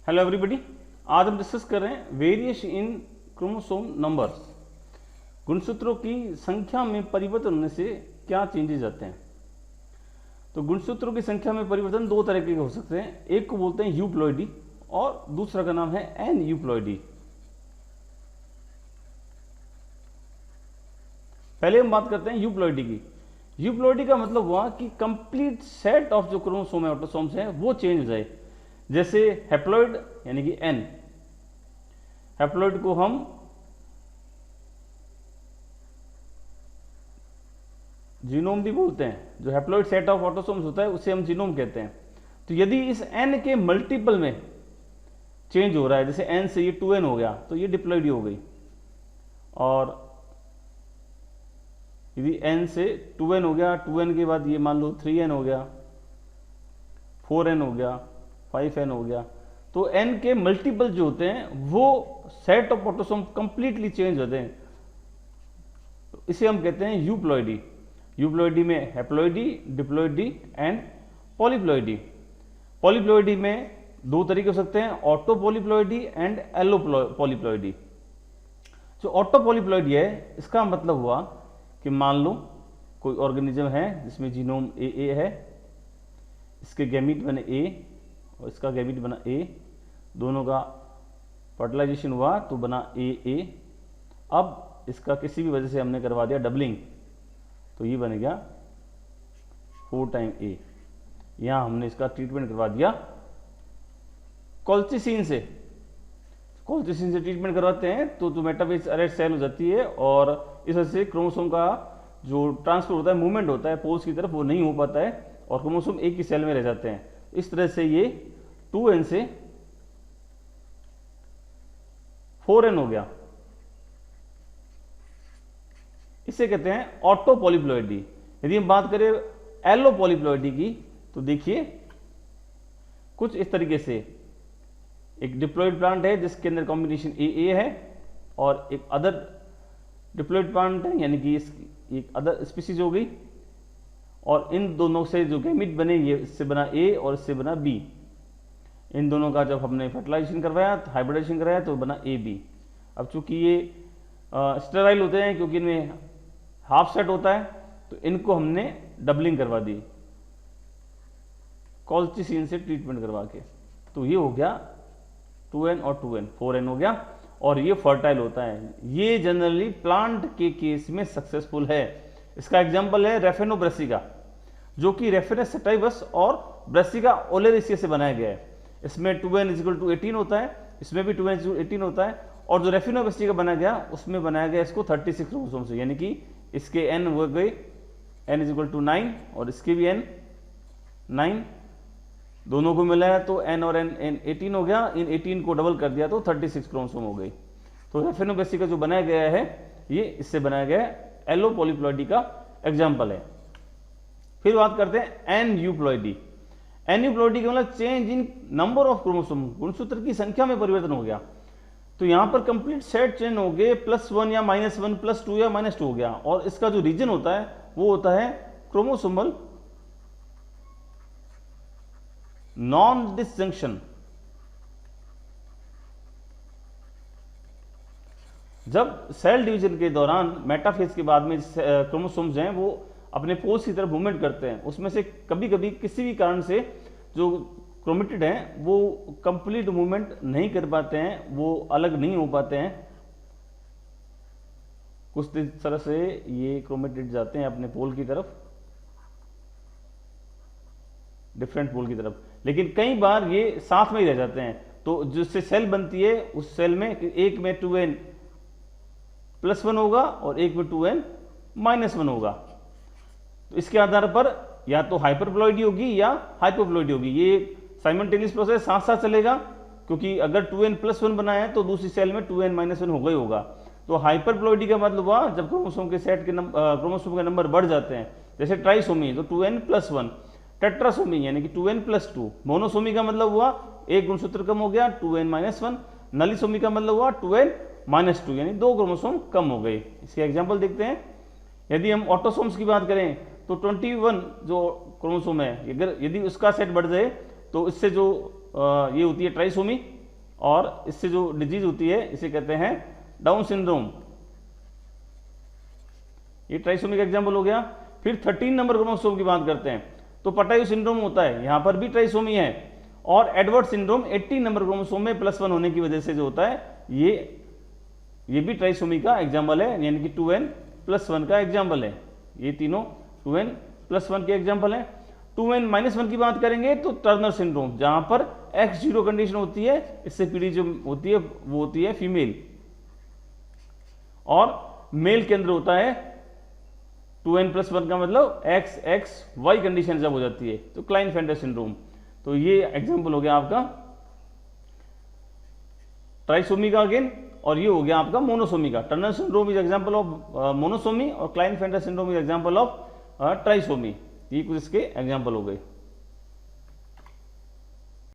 Hello everybody, आज हम discuss कर रहे हैं वेरिएशन इन क्रोमोसोम नंबर्स। गुणसूत्रों की संख्या में परिवर्तन होने से क्या चेंजेस आते हैं। तो गुणसूत्रों की संख्या में परिवर्तन दो तरह के हो सकते हैं। एक को बोलते हैं यूप्लॉइडी और दूसरा का नाम है एन यूप्लॉइडी। पहले हम बात करते हैं यूप्लॉइडी की। यूप्लॉइडी का मतलब हुआ कि कंप्लीट सेट ऑफ जो क्रोमोसोम है, ऑटोसोम्स हैं, वो चेंज हो जाए। जैसे हैप्लॉइड यानी कि एन, हैप्लॉइड को हम जीनोम भी बोलते हैं। जो हैप्लॉइड सेट ऑफ ऑटोसोम्स होता है उसे हम जीनोम कहते हैं। तो यदि इस एन के मल्टीपल में चेंज हो रहा है, जैसे एन से ये 2n हो गया तो ये डिप्लॉइडी हो गई, और यदि n से 2n हो गया, 2n के बाद ये मान लो 3n हो गया, 4n हो गया, 5n हो गया, तो n के मल्टीपल जो होते हैं वो set of autosome completely change होते हैं। तो इसे हम कहते हैं यूप्लॉइडी। यूप्लॉइडी में haploidy, diploidy and polyploidy. Polyploidy में दो तरीके हो सकते हैं, autopolyploidy and allopolyploidy. जो ऑटो पॉलीप्लॉइडी है, इसका मतलब हुआ कि मान लो कोई ऑर्गेनिज्म है जिसमें जीनोम ए है, इसके गैमीट बने ए और इसका गैमीट बना ए, दोनों का फर्टिलाइजेशन हुआ तो बना ए। अब इसका किसी भी वजह से हमने करवा दिया डबलिंग, तो ये बन गया 4 टाइम ए। यहां हमने इसका ट्रीटमेंट करवा दिया कॉल्चिसिन से। कॉल्चिसिन से ट्रीटमेंट करवाते हैं तो जो मेटाफेज अरेस्ट सेल हो जाती है, और इस वजह से क्रोमोसोम का जो ट्रांसफर होता है, मूवमेंट होता है पोल्स की तरफ, वो नहीं हो पाता है और क्रोमोसोम एक ही सेल में रह जाते हैं। इस तरह से ये 2n से 4n हो गया। इसे कहते हैं ऑटो पॉलीप्लॉइडी। यदि हम बात करें एलो पॉलीप्लॉइडी की, तो देखिए कुछ इस तरीके से एक डिप्लॉइड प्लांट है जिसके अंदर कॉम्बिनेशन ए है, और एक अदर डिप्लॉइड प्लांट है, यानी कि एक अदर स्पीसीज हो गई, और इन दोनों से जो गैमीट बने, ये इससे बना ए और इससे बना बी। इन दोनों का जब हमने फर्टिलाइजेशन करवाया, हाइब्रिडाइजेशन कराया, तो बना ए बी। अब चूंकि ये स्टेराइल होते हैं क्योंकि इनमें हाफ सेट होता है, तो इनको हमने डबलिंग करवा दी कॉल्चिसिन से ट्रीटमेंट करवा के। तो ये हो गया 2n और 2n, 4n हो गया, और ये फर्टाइल होता है। ये जनरली प्लांट के केस में सक्सेसफुल है। इसका एग्जांपल है रेफेनो ब्रेसिका, जो कि रेफेनस सटाइवस और ब्रेसिका ओलेरिसिया से बनाया गया है। इसमें 2n = 18 होता है, इसमें भी 2n = 18 होता है, और जो रेफेनो ब्रेसिका बनाया गया उसमें बनाया गया इसको 36 क्रोमोसोम से, यानी कि इसके n हो गए n = 9 और इसके भी n 9, दोनों को मिला है तो n और n 18 हो गया। इन 18 को डबल कर दिया तो 36 क्रोमोसोम हो गई। तो रेफेनो ब्रेसिका जो बनाया गया है, ये इससे बनाया गया है, एलो पॉलीप्लॉइडी का एग्जाम्पल है। फिर बात करते हैं एन यूप्लॉइडी। एन यूप्लॉइडी का मतलब change in number of chromosome, गुणसूत्र की संख्या में परिवर्तन हो गया। तो यहां पर कंप्लीट सेट चेंज हो गए, +1 या -1, +2 या -2 हो गया, और इसका जो रीजन होता है वो होता है क्रोमोसोमल नॉन डिसजंक्शन। जब सेल डिवीजन के दौरान मेटाफेज के बाद में क्रोमोसोम्स हैं वो अपने पोल्स की तरफ मूवमेंट करते हैं, उसमें से कभी कभी किसी भी कारण से जो क्रोमेटिड हैं वो कंप्लीट मूवमेंट नहीं कर पाते हैं, वो अलग नहीं हो पाते हैं। कुछ तरह से ये क्रोमेटिड जाते हैं अपने पोल की तरफ, डिफरेंट पोल की तरफ, लेकिन कई बार ये साथ में ही रह जाते हैं। तो जिससे सेल बनती है, उस सेल में एक में 2n +1 होगा और एक में 2n -1 होगा। तो इसके आधार पर या तो हाइपरप्लॉइडी होगी या हाइपोप्लॉइडी होगी। ये साइमल्टेनियस प्रोसेस साथ साथ चलेगा, क्योंकि अगर 2n +1 बनाया है तो दूसरी सेल में 2n -1 होगा ही होगा। तो हाइपरप्लॉइडी का मतलब हुआ जब क्रोमोसोम के सेट के क्रोमोसोम के नंबर बढ़ जाते हैं, जैसे ट्राइसोमी तो 2n +1, टेट्रासोमी यानी कि 2n +2, मोनोसोमी का मतलब हुआ एक गुणसूत्र कम हो गया 2n -1, नलीसोमी का मतलब हुआ 2n -2, यानी 2 क्रोमोसोम कम हो गए। इसके एग्जाम्पल देखते हैं। यदि हम ऑटोसोम्स की बात करें तो 21 जो क्रोमोसोम है, अगर यदि उसका सेट बढ़ जाए तो इससे जो ये होती है ट्राइसोमी, और इससे जो डिजीज होती है इसे कहते हैं डाउन सिंड्रोम। ये ट्राइसोमी का एग्जाम्पल हो गया। फिर 13 नंबर क्रोमोसोम की बात करते हैं तो पटायु सिंड्रोम होता है, यहां पर भी ट्राइसोमी है। और एडवर्ड सिंड्रोम 18 नंबर क्रोमोसोम में +1 होने की वजह से जो होता है ये भी ट्राइसोमी का एग्जाम्पल है, यानी कि 2n+1 का एग्जाम्पल है। ये तीनों 2n+1 के एग्जाम्पल है। 2n-1 की बात करेंगे तो टर्नर सिंड्रोम, जहां पर X0 कंडीशन होती है, इससे पीढ़ी जो होती है वो होती है फीमेल, और मेल के अंदर होता है 2n+1 का मतलब XXY कंडीशन जब हो जाती है तो क्लाइनफेल्टर सिंड्रोम। तो ये एग्जाम्पल हो गया आपका ट्राइसोमी का अगेन, और ये हो गया आपका मोनोसोमी का। Turner syndrome is example of monosomy और Klinefelter syndrome is example of trisomy. ये कुछ इसके एग्जाम्पल हो गए।